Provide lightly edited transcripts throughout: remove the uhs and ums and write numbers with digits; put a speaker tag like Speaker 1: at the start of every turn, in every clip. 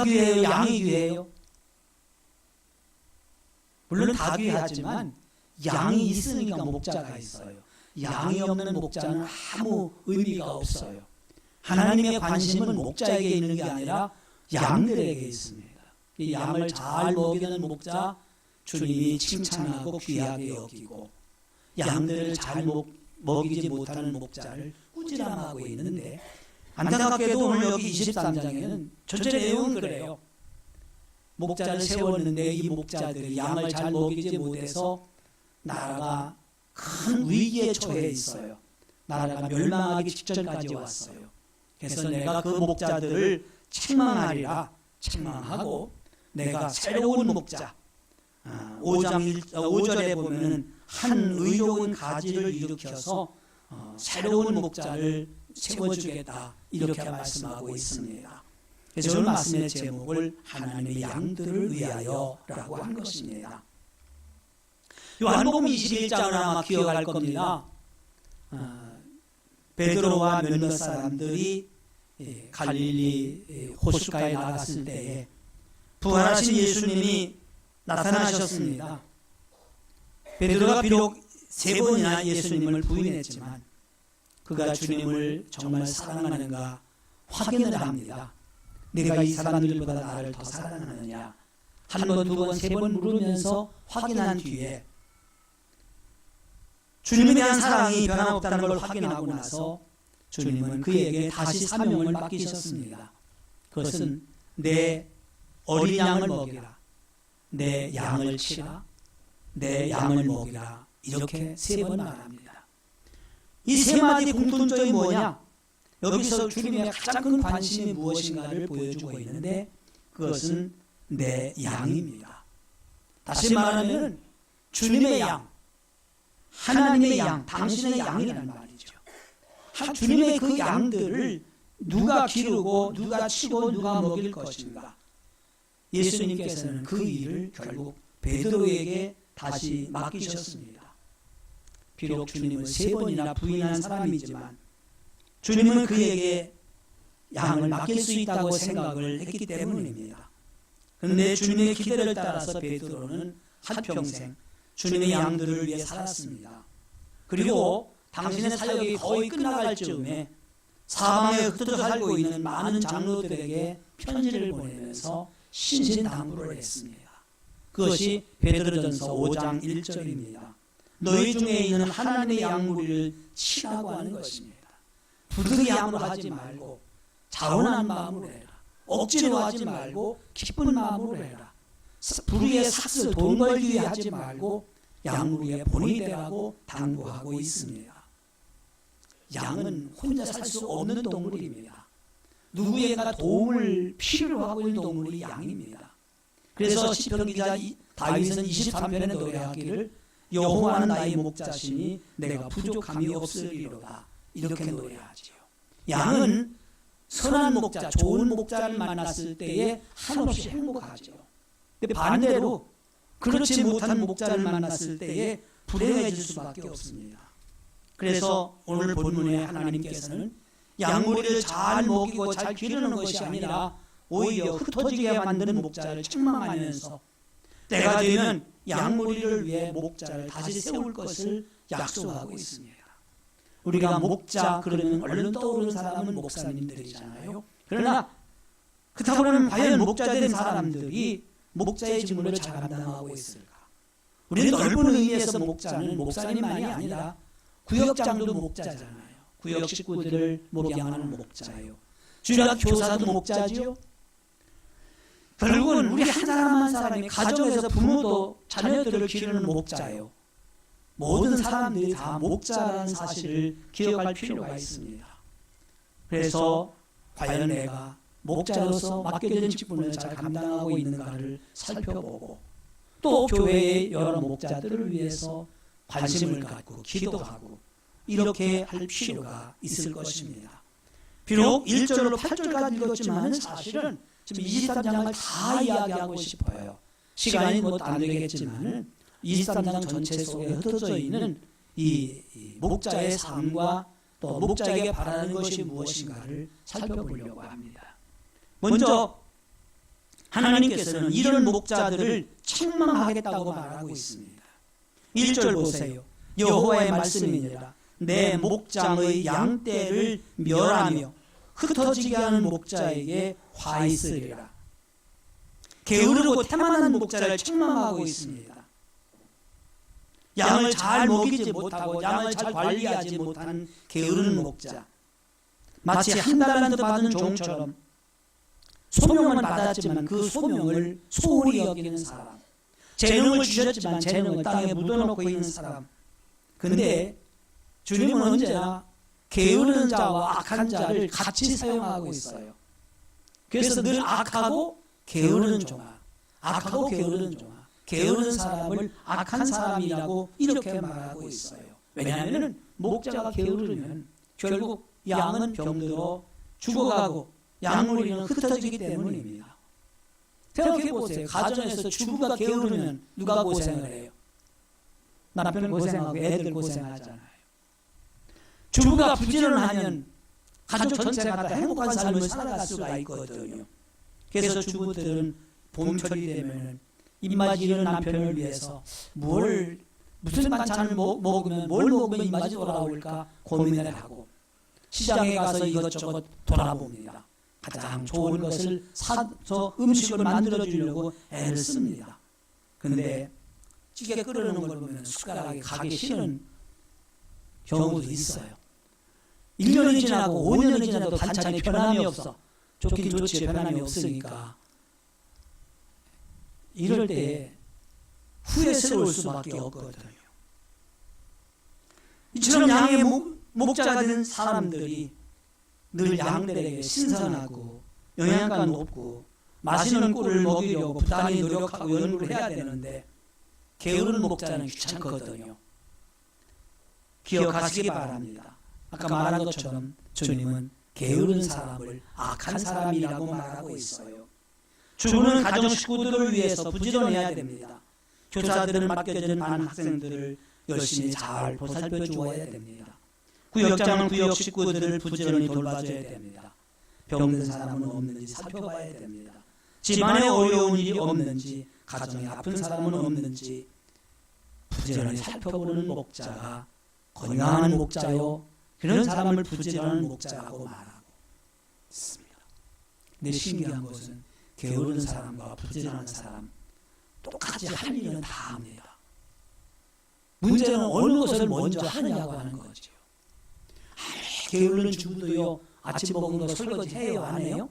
Speaker 1: 귀해요? 양이 귀해요? 물론 다 귀하지만 양이 있으니까 목자가 있어요. 양이 없는 목자는 아무 의미가 없어요. 하나님의 관심은 목자에게 있는 게 아니라 양들에게 있습니다. 이 양을 잘 먹이는 목자 주님이 칭찬하고 귀하게 여기고, 양들을 잘 먹이지 못하는 목자를 꾸지람하고 있는데, 안타깝게도 오늘 여기 23장에는 전체 내용은 그래요. 목자를 세웠는데 이 목자들이 양을 잘 먹이지 못해서 나라가 큰 위기에 처해 있어요. 나라가 멸망하기 직전까지 왔어요. 그래서 내가 그 목자들을 책망하리라, 책망하고 내가 새로운 목자, 5절에 보면 한 의로운 가지를 일으켜서 새로운 목자를 세워주겠다, 이렇게 말씀하고 있습니다. 그래서 오늘 말씀의 제목을 하나님의 양들을 위하여라고 한 것입니다. 요한복음 21장을 아마 기억할 겁니다. 베드로와 몇몇 사람들이 갈릴리 호숫가에 나갔을 때에 부활하신 예수님이 나타나셨습니다. 베드로가 비록 3번이나 예수님을 부인했지만 그가 주님을 정말 사랑하는가 확인을 합니다. 내가 이 사람들보다 나를 더 사랑하느냐, 한 번, 두 번, 3번 물으면서 확인한 뒤에 주님에 대한 사랑이 변함없다는 걸 확인하고 나서 주님은 그에게 다시 사명을 맡기셨습니다. 그것은 내 어린 양을 먹이라, 내 양을 치라, 내 양을 먹이라, 이렇게 3번 말합니다. 이 3마디 공통점이 뭐냐? 여기서 주님의 가장 큰 관심이 무엇인가를 보여주고 있는데, 그것은 내 양입니다. 다시 말하면 주님의 양, 하나님의 양, 당신의 양이라는 말이죠. 주님의 그 양들을 누가 기르고 누가 치고 누가 먹일 것인가? 예수님께서는 그 일을 결국 베드로에게 다시 맡기셨습니다. 비록 주님을 3번이나 부인한 사람이지만 주님은 그에게 양을 맡길 수 있다고 생각을 했기 때문입니다. 그런데 주님의 기대를 따라서 베드로는 한평생 주님의 양들을 위해 살았습니다. 그리고 당신의 사역이 거의 끝나갈 즈음에 사방에 흩어져 살고 있는 많은 장로들에게 편지를 보내면서 신신당부를 했습니다. 그것이 베드로전서 5장 1절입니다. 너희 중에 있는 하나님의 양무리를 치라고 하는 것입니다. 부득이 양으로 하지 말고 자원한 마음으로 해라. 억지로 하지 말고 기쁜 마음으로 해라. 불의의 삭스, 돈 벌기 위해 하지 말고 양무리에 본이 되라고 당부하고 있습니다. 양은 혼자 살 수 없는 동물입니다. 누구에게나 도움을 필요로 하고 있는 동물이 양입니다. 그래서 시편 기자 다윗은 23편에 노래하기를 여호와는 나의 목자시니 내가 부족함이 없으리로다, 이렇게 노래하지요. 양은 선한 목자, 좋은 목자를 만났을 때에 한없이 행복하죠. 근데 반대로 그렇지 못한 목자를 만났을 때에 불행해질 수밖에 없습니다. 그래서 오늘 본문에 하나님께서는 양무리를 잘 먹이고 잘 기르는 것이 아니라 오히려 흩어지게 만드는 목자를 책망하면서 때가 되면 양무리를 위해 목자를 다시 세울 것을 약속하고 있습니다. 우리가 목자 그러면 얼른 떠오르는 사람은 목사님들이잖아요. 그러나 그렇다고 하면 과연 목자 된 사람들이 목자의 직무를 잘 감당하고 있을까? 우리는 넓은 의미에서 목자는 목사님만이 아니라 구역장도 목자잖아요. 구역 식구들을 목양하는 목자예요. 주일학 교사도 목자지요. 결국은 우리 한 사람 한 사람이 가정에서 부모도 자녀들을 기르는 목자예요. 모든 사람들이 다 목자라는 사실을 기억할 필요가 있습니다. 그래서 과연 내가 목자로서 맡겨진 직분을 잘 감당하고 있는가를 살펴보고, 또 교회의 여러 목자들을 위해서 관심을 갖고 기도하고 이렇게 할 필요가 있을 것입니다. 비록 1절로 8절까지 읽었지만 사실은 지금 23장을 다 이야기하고 싶어요. 시간이 안 되겠지만 23장 전체 속에 흩어져 있는 이 목자의 삶과 또 목자에게 바라는 것이 무엇인가를 살펴보려고 합니다. 먼저 하나님께서는 이런 목자들을 책망하겠다고 말하고 있습니다. 1절 보세요. 여호와의 말씀이니라. 내 목장의 양떼를 멸하며 흩어지게 하는 목자에게 화 있으리라. 게으르고 태만한 목자를 책망하고 있습니다. 양을 잘 먹이지 못하고 양을 잘 관리하지 못한 게으른 목자, 마치 한 달란트 받은 종처럼 소명은 받았지만 그 소명을 소홀히 여기는 사람, 재능을 주셨지만 재능을 땅에 묻어놓고 있는 사람. 근데 주님은 언제나 게으른 자와 악한 자를 같이 사용하고 있어요. 그래서 늘 악하고 게으른 종아, 악하고 게으른 종아, 게으른 사람을 악한 사람이라고 이렇게 말하고 있어요. 왜냐하면 목자가 게으르면 결국 양은 병들어 죽어가고 양무리는 흩어지기 때문입니다. 생각해보세요. 가정에서 주부가 게으르면 누가 고생을 해요? 남편 고생하고 애들 고생하잖아요. 주부가 부지런하면 가족 전체가 다 행복한 삶을 살아갈 수가 있거든요. 그래서 주부들은 봄철이 되면 입맛이 있는 남편을 위해서 무슨 반찬을 먹으면 뭘 먹으면 입맛이 돌아올까 고민을 하고 시장에 가서 이것저것 돌아봅니다. 가장 좋은 것을 사서 음식을 만들어 주려고 애를 씁니다. 근데 찌개 끓이는 걸 보면 숟가락이 가기 싫은 경우도 있어요. 1년이 지나고 5년이 지나도 반찬에 변함이 없어. 좋긴 좋지 변함이 없으니까 이럴 때 후회스러울 수밖에 없거든요. 이처럼 양의 목자가 된 사람들이 늘 양들에게 신선하고 영양가 높고 맛있는 꿀을 먹이려고 부단히 노력하고 연구를 해야 되는데 게으른 목자는 귀찮거든요. 기억하시기 바랍니다. 아까 말한 것처럼 주님은 게으른 사람을 악한 사람이라고 말하고 있어요. 주부는 가정 식구들을 위해서 부지런해야 됩니다. 교사들은 맡겨진 반 학생들을 열심히 잘 보살펴 주어야 됩니다. 구역장은 구역 식구들을 부지런히 돌봐줘야 됩니다. 병든 사람은 없는지 살펴봐야 됩니다. 집안에 어려운 일이 없는지, 가정에 아픈 사람은 없는지 부지런히 살펴보는 목자가 건강한 목자요, 그런 사람을 부지런한 목자라고 말하고 있습니다. 근데 신기한 것은 게으른 사람과 부지런한 사람 똑같이 할 일은 다 합니다. 문제는 어느 것을 먼저 하느냐고 하는 거죠. 게으른 주부도요, 아침 먹은 거 설거지 해요, 안 해요?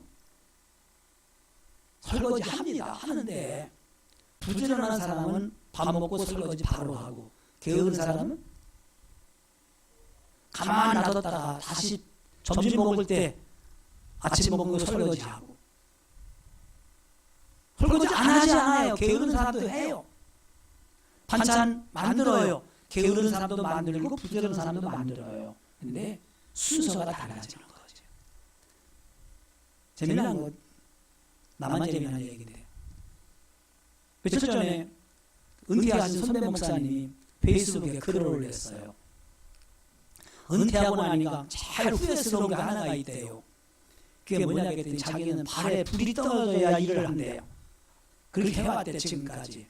Speaker 1: 설거지 합니다. 하는데 부지런한 사람은 밥 먹고 설거지 바로 하고, 게으른 사람은 가만 놔뒀다가 다시 점심 먹을 때 아침 먹은 거 설거지하고. 설거지 안 하지 않아요. 게으른 사람도 해요. 반찬 만들어요. 게으른 사람도 만들고 부지런한 사람도 만들어요. 근데 순서가 달라지는 거죠. 재미난 거, 나만 재미난 얘기인데, 며칠 전에 은퇴하신 선배 목사님이 페이스북에 글을 올렸어요. 은퇴하고 나니까 제일 후회스러운 게 하나가 있대요. 그게 뭐냐 그랬더니 자기는 발에 불이 떨어져야 일을 한대요. 그렇게 해왔대 지금까지.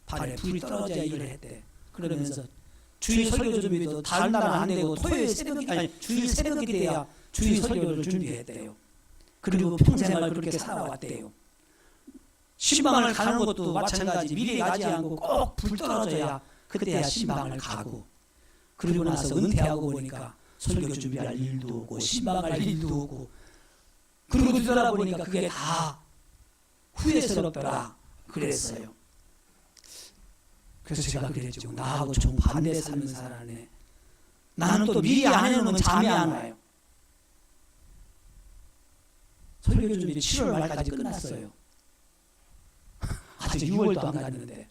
Speaker 1: 발에 불이 떨어져야 일을 했대. 그러면서 주일 설교 준비도 다른 날은 안 되고 토요일 새벽이, 아니 주일 새벽이 돼야 주일 설교를 준비했대요. 그리고 평생을 그렇게 살아왔대요. 신방을 가는 것도 마찬가지. 미리 가지 않고 꼭 불 떨어져야 그때야 신방을 가고, 그리고 나서 은퇴하고 보니까 설교 준비할 일도 없고 신방할 일도 없고, 그러고 뒤돌아보니까 그게 다 후회스럽더라 그랬어요. 그래서 제가 그랬죠. 나하고 정반대 삶을 살아네. 나는 또 미리 안 해놓으면 잠이 안 와요. 설교 준비 7월 말까지 끝났어요. 아직 6월도 안 갔는데.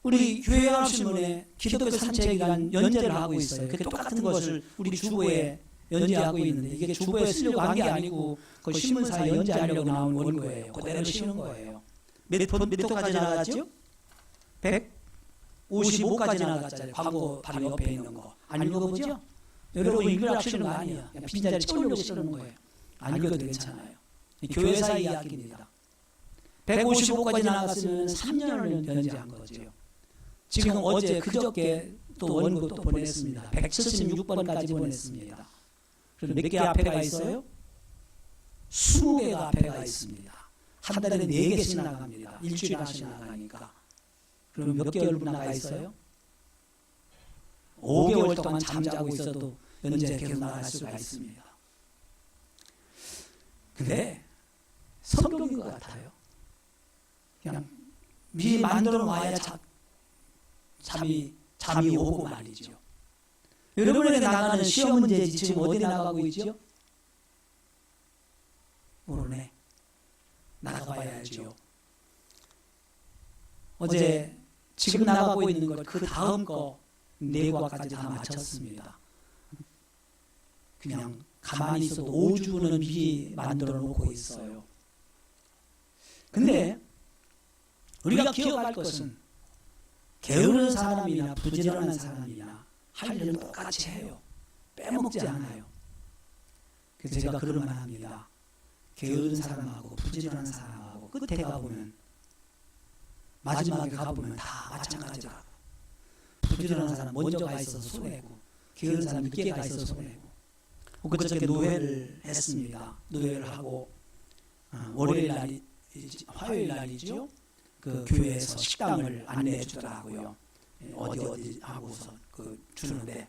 Speaker 1: 우리 교회학신문에 기독교 산책이란 연재를 하고 있어요. 그게 똑같은 것을 우리 주보에 연재하고 있는데, 이게 주보에 쓰려고 한 게 아니고 그 신문사에 연재하려고 나온 원고예요. 그대로 씌우는 거예요. 몇 호까지 나갔죠? 155까지 나갔잖아요. 광고 바로 옆에 있는 거. 안 읽어보죠? 여러분 읽으라고 쓰는 거 아니에요. 그냥 빈자리 채우려고 쓰는 거예요. 안 읽어도 괜찮아요. 교회사 이야기입니다. 155까지 나갔으면 3년을 연재한 거죠. 지금 어제 그저께 또 원고 또 보냈습니다. 176번까지 보냈습니다. 그럼 몇 개 앞에가 있어요? 20개가 앞에가 있습니다. 한 달에 4개씩 나갑니다. 일주일에 하씩 나가니까. 그럼 몇 개월 나가 있어요? 5개월 동안 잠자고 있어도 연재 계속 나갈 수가 있습니다. 근데 성경인 것 같아요. 그냥 미리 만들어 놔야 잠이 오고 말이죠. 여러분에게 나가는 시험 문제지 지금 어디 나가고 있죠? 모르네. 나가봐야죠. 어제 지금 나가고 있는 것 그 다음 거 4과까지 다 마쳤습니다. 그냥 가만히 있어도 5주는 미리 만들어 놓고 있어요. 근데 우리가 기억할 것은 게으른 사람이나 부지런한 사람이나 할 일은 똑같이 해요. 빼먹지 않아요. 그래서 제가 그런 말 합니다. 게으른 사람하고 부지런한 사람하고 끝에 가보면 마지막에 가보면 다 마찬가지라고. 부지런한 사람 먼저 가 있어서 손해고 게으른 사람 늦게 가 있어서 손해고. 그저께 노회를 했습니다. 노회를 하고 월요일 날이 화요일 날이죠. 그 교회에서 식당을 안내해 주더라고요. 어디 하고서 주는데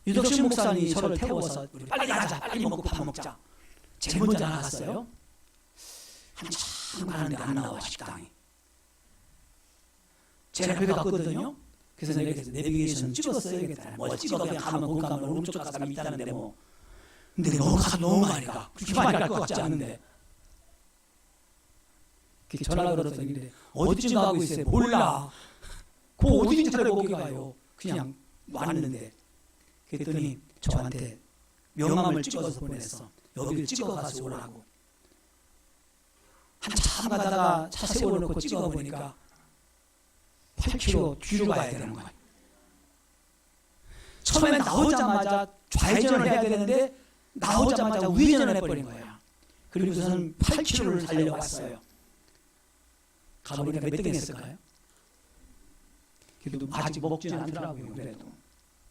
Speaker 1: 유덕신 목사님이 저를 태워서 우리 빨리 가자, 빨리 먹고 밥 먹자. 제일 먼저 나갔어요. 한참 가는데 안 나와 식당이. 제가 거기 갔거든요. 그래서 내가 내비게이션 찍었어야겠다. 뭐 찍어 그냥 가면 거기 가면 오른쪽 가서 있다는데 뭐. 근데 너무 많이 가. 그렇게 많이 갈 것 같지 않은데. 전화 걸었더니 어디쯤 가고 있어요? 몰라. 그 어디인지 잘 거기 가요. 그냥 왔는데. 그랬더니 저한테 명함을 찍어서 보냈어. 여기를 찍어가서 오라고. 한참 가다가 차 세워놓고 찍어보니까 8km 뒤로 가야 되는 거예요. 처음에 나오자마자 좌회전을 해야 되는데 나오자마자 우회전을 해버린 거예요. 그리고서는 8km를 달려왔어요. 가보니까 몇 등 했을까요? 그래도 아직 먹지는 않더라고요. 그래도.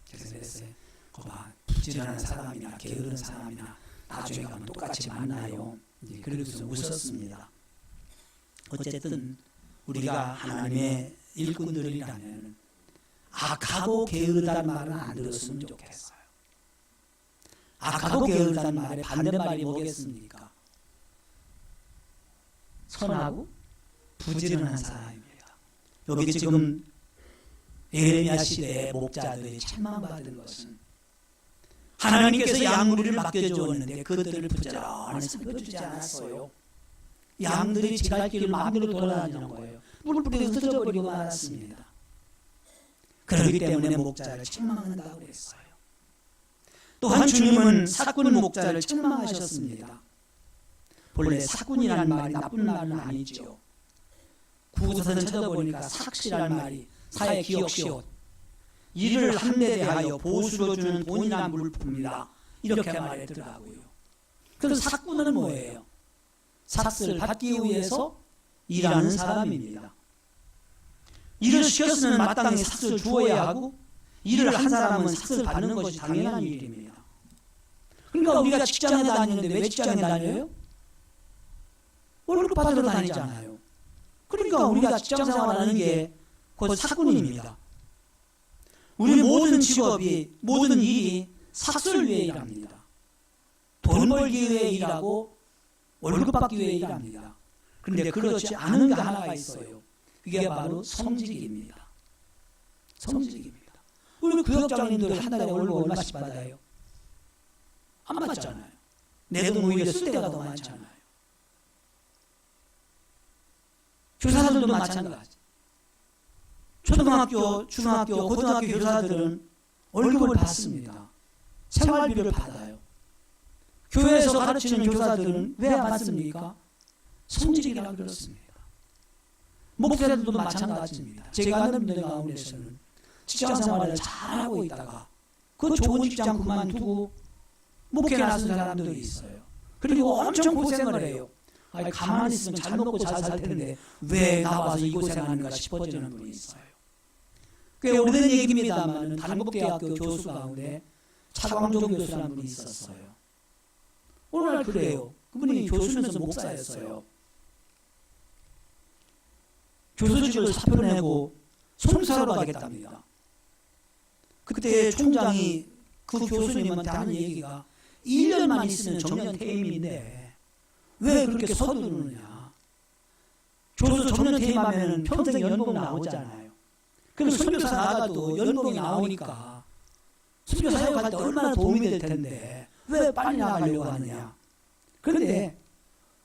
Speaker 1: 그래서 그랬어요. 거봐, 부지런한 사람이나 게으른 사람이나 나중에 가면 똑같이 만나요. 그래서 웃었습니다. 어쨌든 우리가 하나님의 일꾼들이라면 악하고 게으르다는 말은 안 들었으면 좋겠어요. 악하고 게으르다는 말의 반대말이 뭐겠습니까? 선하고 부지런한 사람입니다. 여기 지금 예레미야 시대의 목자들이 책망받은 것은 하나님께서 양무리를 맡겨주었는데 그것들을 부지런히 살펴주지 않았어요. 양들이 지갈 길을 마음대로 돌아다니는 거예요. 뿔뿔이 흩어져버리고 말았습니다. 그렇기 때문에 목자를 책망한다고 그랬어요. 또한 주님은 사꾼 목자를 책망하셨습니다. 본래 사꾼이라는 말이 나쁜 말은 아니죠. 구구서선 찾아보니까 삭시라는 말이 사의 기억시옷, 이를 한 데 대하여 보수로 주는 돈이란 물품이다. 이렇게 말했더라고요. 그래서 사꾼은 뭐예요? 삭스를 받기 위해서 일하는 사람입니다. 일을 시켰으면 마땅히 삭스를 주어야 하고 일을 한 사람은 삭스를 받는 것이 당연한 일입니다. 그러니까 우리가 직장에 다니는데 왜 직장에 다녀요? 월급 받으러 다니잖아요. 그러니까 우리가 직장생활 하는 게 곧 사꾼입니다. 우리 모든 직업이, 모든 일이 삭스를 위해 일합니다. 돈 벌기 위해 일하고 월급 받기 위해 일합니다. 그런데 그렇지 않은 게 하나가 있어요. 그게 바로 성직입니다. 성직입니다. 우리 구역장님들이 한 달에 월급 얼마씩 받아요? 안 받잖아요. 내 돈 오히려 쓸 때가 더 많잖아요. 교사들도 마찬가지. 초등학교, 중학교, 고등학교 교사들은 월급을 받습니다. 생활비를 받아요. 교회에서 가르치는 교사들은 왜 안 받습니까? 성직이라 그렇습니다. 목사들도 마찬가지입니다. 제가 아는 분들 가운데서는 직장생활을 잘하고 있다가 그 좋은 직장 그만두고 목회 나선 사람들이 있어요. 그리고 엄청 고생을 해요. 아니, 가만히 있으면 잘 먹고 잘 살 텐데 왜 나와서 이 고생하는가 싶어지는 분이 있어요. 꽤 오래된 얘기입니다만 단국대학교 교수 가운데 차광종 교수라는 분이 있었어요. 어느 날 그래요. 그분이 교수면서 목사였어요. 교수직을 사표를 내고 송사로 가겠답니다. 그때 총장이 그 교수님한테 하는 얘기가 1년만 있으면 정년 퇴임인데 왜 그렇게 서두르느냐. 교수 정년 퇴임하면 평생 연봉 나오잖아요. 그럼 선교사 나가도 연봉이 나오니까 선교 사역할 때 얼마나 도움이 될 텐데 왜 빨리 나가려고 하느냐. 그런데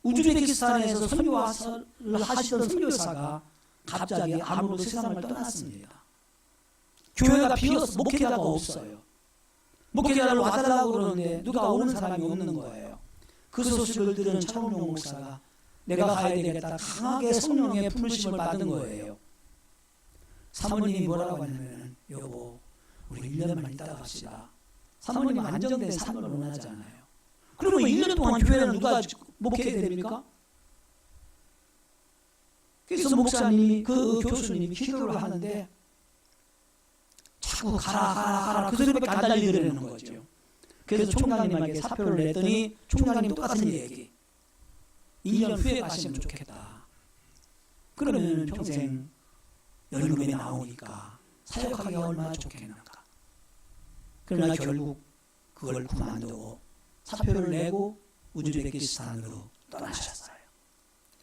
Speaker 1: 우즈베키스탄에서 선교를 하시던 선교사가 갑자기 암으로 세상을 떠났습니다. 교회가 비어서 목회자가 없어요. 목회자를 와달라고 그러는데 누가 오는 사람이 없는 거예요. 그 소식을 들은 차광종 목사가 내가 가야 되겠다 강하게 성령의 품으심을 받은 거예요. 사모님이 뭐라고 하냐면 여보 우리 1년만 있다가 갑시다. 사모님은 안정된 삶을 원하잖아요. 그러면 1년 동안 교회는 누가 목회해야 됩니까? 그래서 목사님이 그 교수님이 기도를 하는데 자꾸 가라 그 소리밖에 안 달리더라는 거죠. 그래서 총장님에게 사표를 냈더니 총장님 똑같은 얘기. 2년 후에 가시면 좋겠다. 그러면 평생 연금이 나오니까 사역하기가 얼마나 좋겠는가. 그러나 결국 그걸 그만두고 사표를 내고 우즈베키스탄으로 떠나셨어요.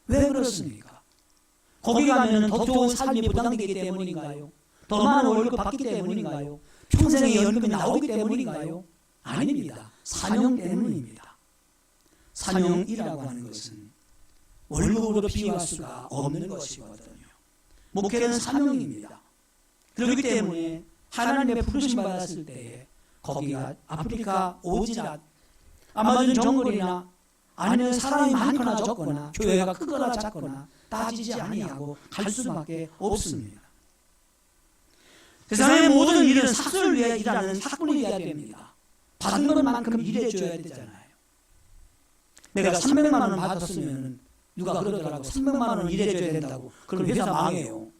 Speaker 1: 왜 그렇습니까? 거기 가면 더 좋은 삶이 보장되기 때문인가요? 더 많은 월급 받기 때문인가요? 평생의 연금이 나오기 때문인가요? 아닙니다. 사명 때문입니다. 사명이라고 하는 것은 월급으로 비교할 수가 없는 것이거든요. 목회는 사명입니다. 그렇기 때문에 하나님의 부르심 받았을 때에 거기가 아프리카 오지랖 아마존 정글이나 아니면 사람이 많거나 적거나 교회가 크거나 작거나 따지지 아니하고 갈 수밖에 없습니다. 세상의 모든 일은 삭수를 위해 일하는 삭군이 돼야 됩니다. 받은 것만큼 일해줘야 되잖아요. 내가 300만 원 받았으면 누가 그러더라고 300만 원 일해줘야 된다고. 그럼 회사 망해요.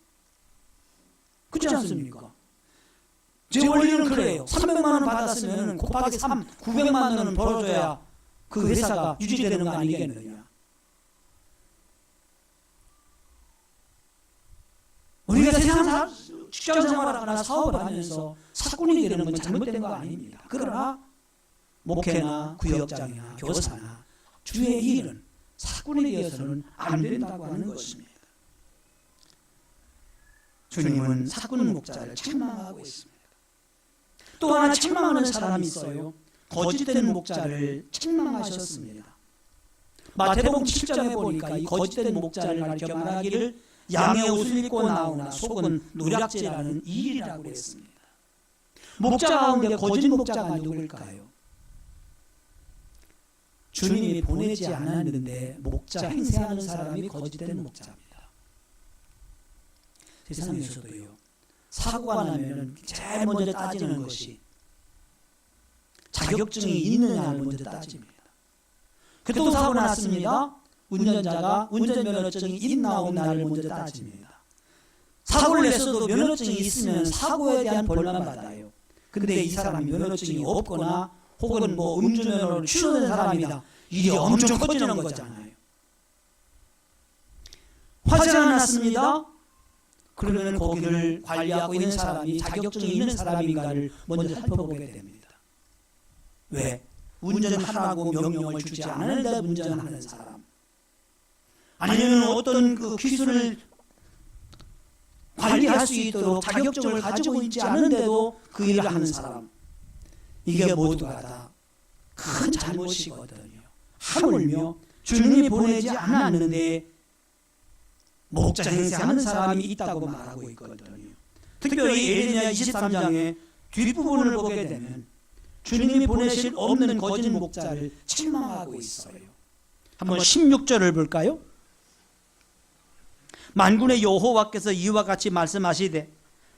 Speaker 1: 그렇지 않습니까? 제 원리는 그래요. 300만 원 받았으면 곱하기 3, 900만 원은 벌어줘야 그 회사가 유지되는 거 아니겠느냐. 우리가 세상 직장 생활하거나 사업을 하면서 사건이 되는 건 잘못된 거 아닙니다. 그러나 목회나 구역장이나 교사나 주의 일은 사건이 되어서는 안 된다고 하는 것입니다. 주님은 사건 목자를 책망하고 있습니다. 또 하나 책망하는 사람이 있어요. 거짓된 목자를 책망하셨습니다. 마태복음 7장에 보니까 이 거짓된 목자를 가리켜 말하기를 양의 옷을 입고 나오나 속은 노략질하는 이 일이라고 했습니다. 목자 가운데 거짓 목자가 누굴까요? 주님이 보내지 않았는데 목자 행세하는 사람이 거짓된 목자입니다. 세상에서도요. 사고가 나면 제일 먼저 따지는 것이 자격증이 있느냐를 먼저 따집니다. 교통사고 났습니다. 운전자가 운전면허증이 있나 없나를 먼저 따집니다. 사고를 냈어도 면허증이 있으면 사고에 대한 벌만 받아요. 근데 이 사람이 면허증이 없거나 혹은 뭐 음주면허를 취소된 사람이다. 일이 엄청 커지는 거잖아요. 화재가 났습니다. 그러면 거기를 관리하고 있는 사람이 자격증이 있는 사람인가를 먼저 살펴보게 됩니다. 왜? 운전하라고 명령을 주지 않았는데 운전하는 사람. 아니면 어떤 그 기술을 관리할 수 있도록 자격증을 가지고 있지 않은데도 그 일을 하는 사람. 이게 모두가 다 큰 잘못이거든요. 하물며 주님이 보내지 않았는데 목자 행세하는 사람이 있다고 말하고 있거든요. 특별히 예레미야 23장의 뒷부분을 보게 되면 주님이 보내실 없는 거짓 목자를 책망하고 있어요. 한번 16절을 볼까요? 만군의 여호와께서 이와 같이 말씀하시되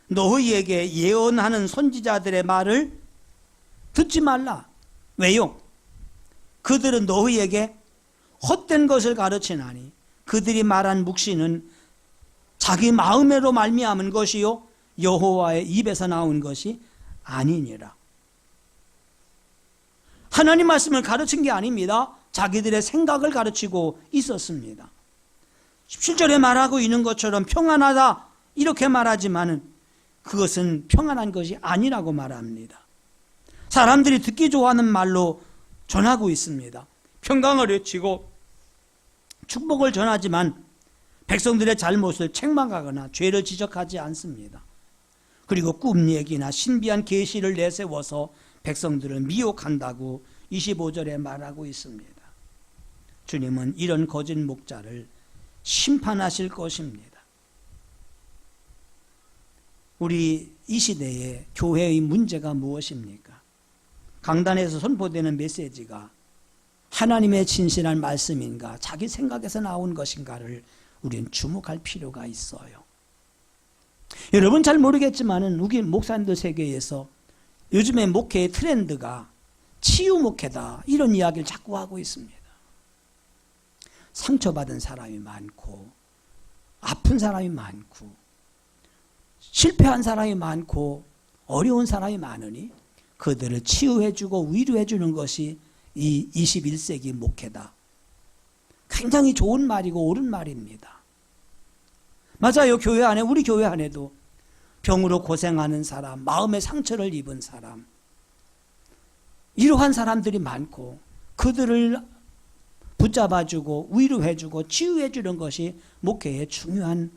Speaker 1: 너희에게 예언하는 선지자들의 말을 듣지 말라. 왜요? 그들은 너희에게 헛된 것을 가르치나니 그들이 말한 묵시는 자기 마음으로 말미암은 것이요 여호와의 입에서 나온 것이 아니니라. 하나님 말씀을 가르친 게 아닙니다. 자기들의 생각을 가르치고 있었습니다. 17절에 말하고 있는 것처럼 평안하다 이렇게 말하지만은 그것은 평안한 것이 아니라고 말합니다. 사람들이 듣기 좋아하는 말로 전하고 있습니다. 평강을 외치고 축복을 전하지만 백성들의 잘못을 책망하거나 죄를 지적하지 않습니다. 그리고 꿈 얘기나 신비한 계시를 내세워서 백성들을 미혹한다고 25절에 말하고 있습니다. 주님은 이런 거짓 목자를 심판하실 것입니다. 우리 이 시대의 교회의 문제가 무엇입니까? 강단에서 선포되는 메시지가 하나님의 진실한 말씀인가 자기 생각에서 나온 것인가를 우리는 주목할 필요가 있어요. 여러분 잘 모르겠지만은 우리 목사님들 세계에서 요즘에 목회의 트렌드가 치유 목회다 이런 이야기를 자꾸 하고 있습니다. 상처받은 사람이 많고 아픈 사람이 많고 실패한 사람이 많고 어려운 사람이 많으니 그들을 치유해주고 위로해주는 것이 이 21세기 목회다. 굉장히 좋은 말이고 옳은 말입니다. 맞아요. 교회 안에 우리 교회 안에도 병으로 고생하는 사람, 마음의 상처를 입은 사람 이러한 사람들이 많고 그들을 붙잡아주고 위로해주고 치유해주는 것이 목회의 중요한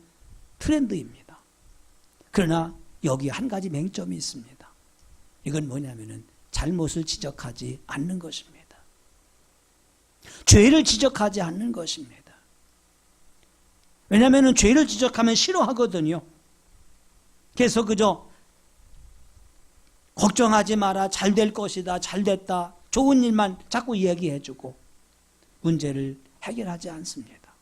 Speaker 1: 트렌드입니다. 그러나 여기 한 가지 맹점이 있습니다. 이건 뭐냐면은 잘못을 지적하지 않는 것입니다. 죄를 지적하지 않는 것입니다. 왜냐하면 죄를 지적하면 싫어하거든요. 그래서 그저 걱정하지 마라, 잘 될 것이다, 잘 됐다, 좋은 일만 자꾸 얘기해주고 문제를 해결하지 않습니다.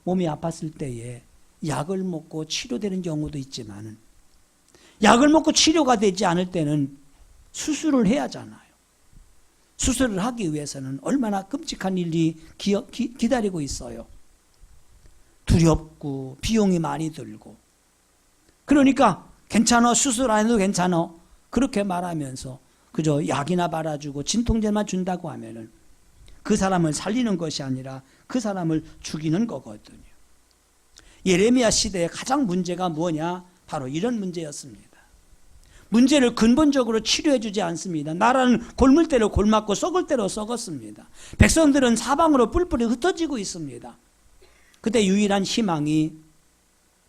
Speaker 1: 몸이 아팠을 때에 약을 먹고 치료되는 경우도 있지만 약을 먹고 치료가 되지 않을 때는 수술을 해야 하잖아요. 수술을 하기 위해서는 얼마나 끔찍한 일이 기다리고 있어요. 두렵고 비용이 많이 들고 그러니까 괜찮아, 수술 안 해도 괜찮아 그렇게 말하면서 그저 약이나 발아주고 진통제만 준다고 하면은 그 사람을 살리는 것이 아니라 그 사람을 죽이는 거거든요. 예레미야 시대의 가장 문제가 뭐냐? 바로 이런 문제였습니다. 문제를 근본적으로 치료해 주지 않습니다. 나라는 골물 대로 골맞고 썩을 대로 썩었습니다. 백성들은 사방으로 뿔뿔이 흩어지고 있습니다. 그때 유일한 희망이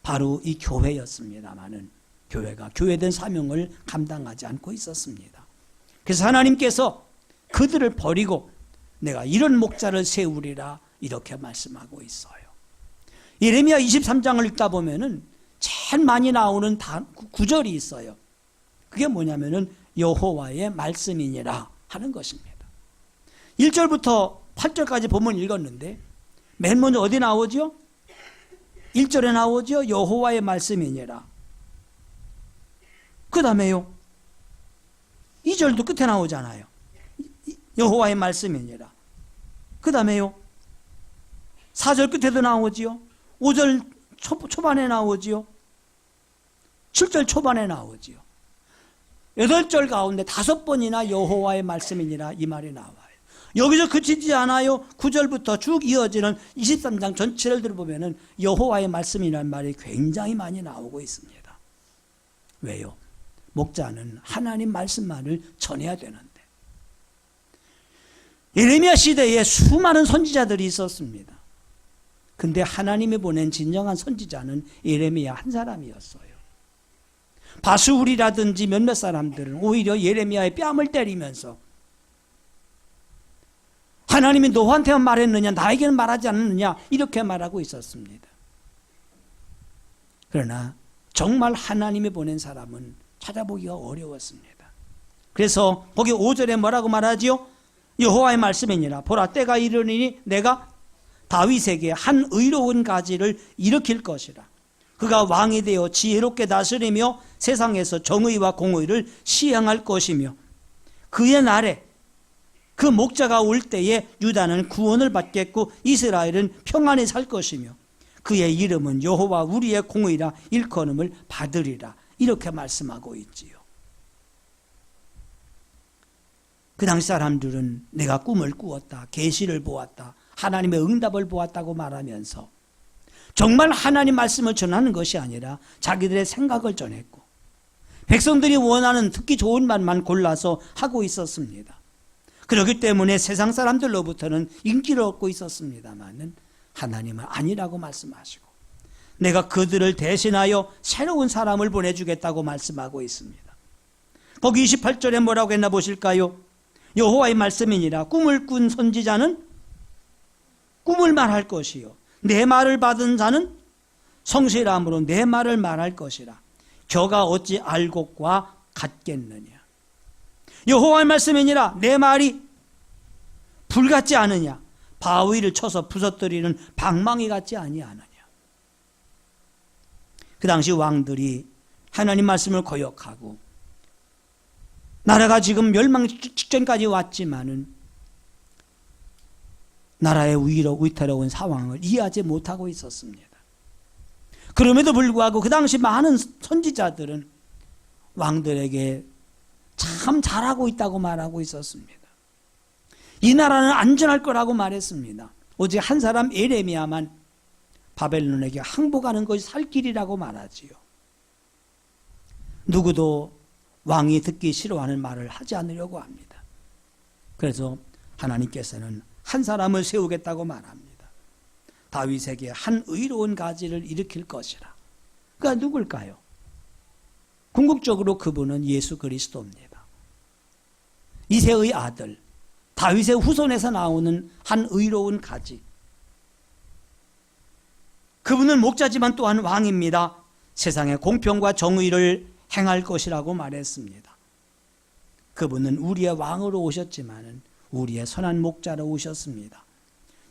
Speaker 1: 바로 이 교회였습니다마는 교회가 교회된 사명을 감당하지 않고 있었습니다. 그래서 하나님께서 그들을 버리고 내가 이런 목자를 세우리라 이렇게 말씀하고 있어요. 예레미야 23장을 읽다 보면은 제일 많이 나오는 구절이 있어요. 그게 뭐냐면은 여호와의 말씀이니라 하는 것입니다. 1절부터 8절까지 본문 읽었는데 맨 먼저 어디 나오죠? 1절에 나오죠. 여호와의 말씀이니라. 그 다음에요. 2절도 끝에 나오잖아요. 여호와의 말씀이니라. 그 다음에요. 4절 끝에도 나오지요. 5절 초반에 나오지요. 7절 초반에 나오지요. 8절 가운데 5번이나 여호와의 말씀이니라 이 말이 나와요. 여기서 그치지 않아요. 9절부터 쭉 이어지는 23장 전체를 들어보면 여호와의 말씀이라는 말이 굉장히 많이 나오고 있습니다. 왜요? 목자는 하나님 말씀만을 전해야 되는데 예레미야 시대에 수많은 선지자들이 있었습니다. 근데 하나님이 보낸 진정한 선지자는 예레미야 한 사람이었어요. 바수울이라든지 몇몇 사람들은 오히려 예레미야의 뺨을 때리면서 하나님이 너한테만 말했느냐 나에게는 말하지 않느냐 이렇게 말하고 있었습니다. 그러나 정말 하나님이 보낸 사람은 찾아보기가 어려웠습니다. 그래서 거기 5절에 뭐라고 말하지요? 여호와의 말씀이니라. 보라 때가 이르니 내가 다윗에게 한 의로운 가지를 일으킬 것이라. 그가 왕이 되어 지혜롭게 다스리며 세상에서 정의와 공의를 시행할 것이며 그의 날에 그 목자가 올 때에 유다는 구원을 받겠고 이스라엘은 평안히 살 것이며 그의 이름은 여호와 우리의 공의라 일컬음을 받으리라. 이렇게 말씀하고 있지요. 그 당시 사람들은 내가 꿈을 꾸었다, 계시를 보았다, 하나님의 응답을 보았다고 말하면서 정말 하나님 말씀을 전하는 것이 아니라 자기들의 생각을 전했고 백성들이 원하는 듣기 좋은 말만 골라서 하고 있었습니다. 그렇기 때문에 세상 사람들로부터는 인기를 얻고 있었습니다만 하나님은 아니라고 말씀하시고 내가 그들을 대신하여 새로운 사람을 보내주겠다고 말씀하고 있습니다. 거기 28절에 뭐라고 했나 보실까요? 여호와의 말씀이니라. 꿈을 꾼 선지자는 꿈을 말할 것이요 내 말을 받은 자는 성실함으로 내 말을 말할 것이라. 겨가 어찌 알곡과 같겠느냐. 여호와의 말씀이니라. 내 말이 불 같지 않으냐. 바위를 쳐서 부서뜨리는 방망이 같지 아니하느냐. 그 당시 왕들이 하나님 말씀을 거역하고 나라가 지금 멸망 직전까지 왔지만은 나라의 위태로운 상황을 이해하지 못하고 있었습니다. 그럼에도 불구하고 그 당시 많은 선지자들은 왕들에게 참 잘하고 있다고 말하고 있었습니다. 이 나라는 안전할 거라고 말했습니다. 오직 한 사람 에레미야만 바벨론에게 항복하는 것이 살 길이라고 말하지요. 누구도 왕이 듣기 싫어하는 말을 하지 않으려고 합니다. 그래서 하나님께서는 한 사람을 세우겠다고 말합니다. 다윗에게 한 의로운 가지를 일으킬 것이라. 그가 누굴까요? 궁극적으로 그분은 예수 그리스도입니다. 이새의 아들 다윗의 후손에서 나오는 한 의로운 가지. 그분은 목자지만 또한 왕입니다. 세상의 공평과 정의를 행할 것이라고 말했습니다. 그분은 우리의 왕으로 오셨지만 우리의 선한 목자로 오셨습니다.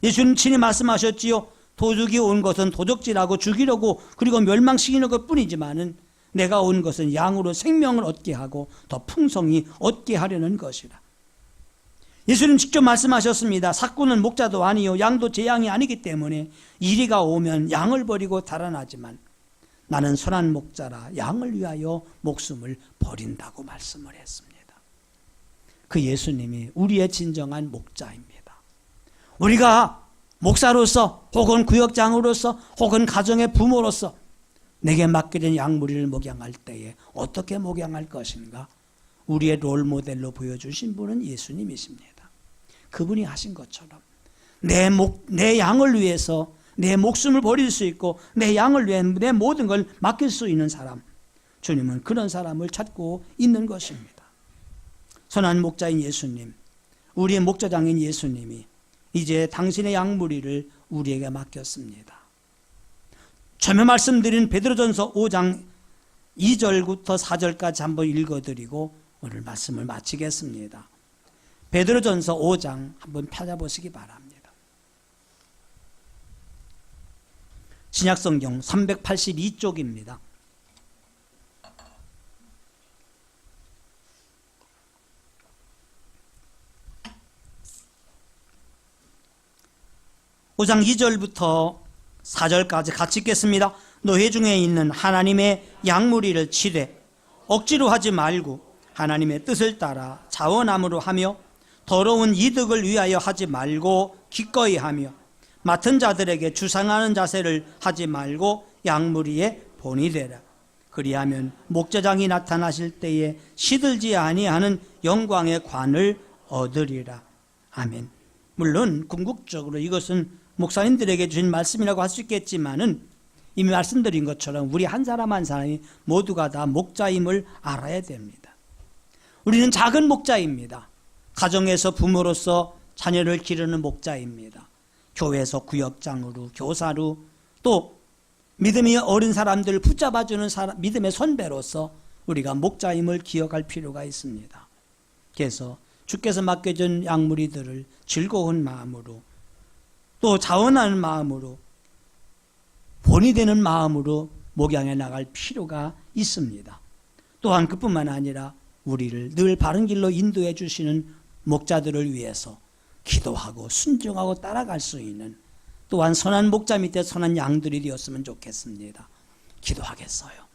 Speaker 1: 예수님 친히 말씀하셨지요. 도둑이 온 것은 도둑질하고 죽이려고 그리고 멸망시키는 것뿐이지만 내가 온 것은 양으로 생명을 얻게 하고 더 풍성히 얻게 하려는 것이라. 예수님 직접 말씀하셨습니다. 삭구는 목자도 아니요 양도 제 양이 아니기 때문에 이리가 오면 양을 버리고 달아나지만 나는 선한 목자라 양을 위하여 목숨을 버린다고 말씀을 했습니다. 그 예수님이 우리의 진정한 목자입니다. 우리가 목사로서 혹은 구역장으로서 혹은 가정의 부모로서 내게 맡겨진 양무리를 목양할 때에 어떻게 목양할 것인가? 우리의 롤모델로 보여주신 분은 예수님이십니다. 그분이 하신 것처럼 내 양을 위해서 내 목숨을 버릴 수 있고 내 양을 위해 내 모든 걸 맡길 수 있는 사람, 주님은 그런 사람을 찾고 있는 것입니다. 선한 목자인 예수님, 우리의 목자장인 예수님이 이제 당신의 양무리를 우리에게 맡겼습니다. 처음에 말씀드린 베드로전서 5장 2절부터 4절까지 한번 읽어드리고 오늘 말씀을 마치겠습니다. 베드로전서 5장 한번 찾아보시기 바랍니다. 신약성경 382쪽입니다. 오 장 2절부터 4절까지 같이 읽겠습니다. 너희 중에 있는 하나님의 양무리를 치되 억지로 하지 말고 하나님의 뜻을 따라 자원함으로 하며 더러운 이득을 위하여 하지 말고 기꺼이 하며 맡은 자들에게 주상하는 자세를 하지 말고 양무리에 본이 되라. 그리하면 목자장이 나타나실 때에 시들지 아니하는 영광의 관을 얻으리라. 아멘. 물론 궁극적으로 이것은 목사님들에게 주신 말씀이라고 할 수 있겠지만은 이미 말씀드린 것처럼 우리 한 사람 한 사람이 모두가 다 목자임을 알아야 됩니다. 우리는 작은 목자입니다. 가정에서 부모로서 자녀를 기르는 목자입니다. 교회에서 구역장으로, 교사로, 또 믿음이 어린 사람들을 붙잡아주는 믿음의 선배로서 우리가 목자임을 기억할 필요가 있습니다. 그래서 주께서 맡겨준 양무리들을 즐거운 마음으로 또 자원하는 마음으로 본이 되는 마음으로 목양해 나갈 필요가 있습니다. 또한 그뿐만 아니라 우리를 늘 바른 길로 인도해 주시는 목자들을 위해서 기도하고 순종하고 따라갈 수 있는, 또한 선한 목자 밑에 선한 양들이 되었으면 좋겠습니다. 기도하겠어요.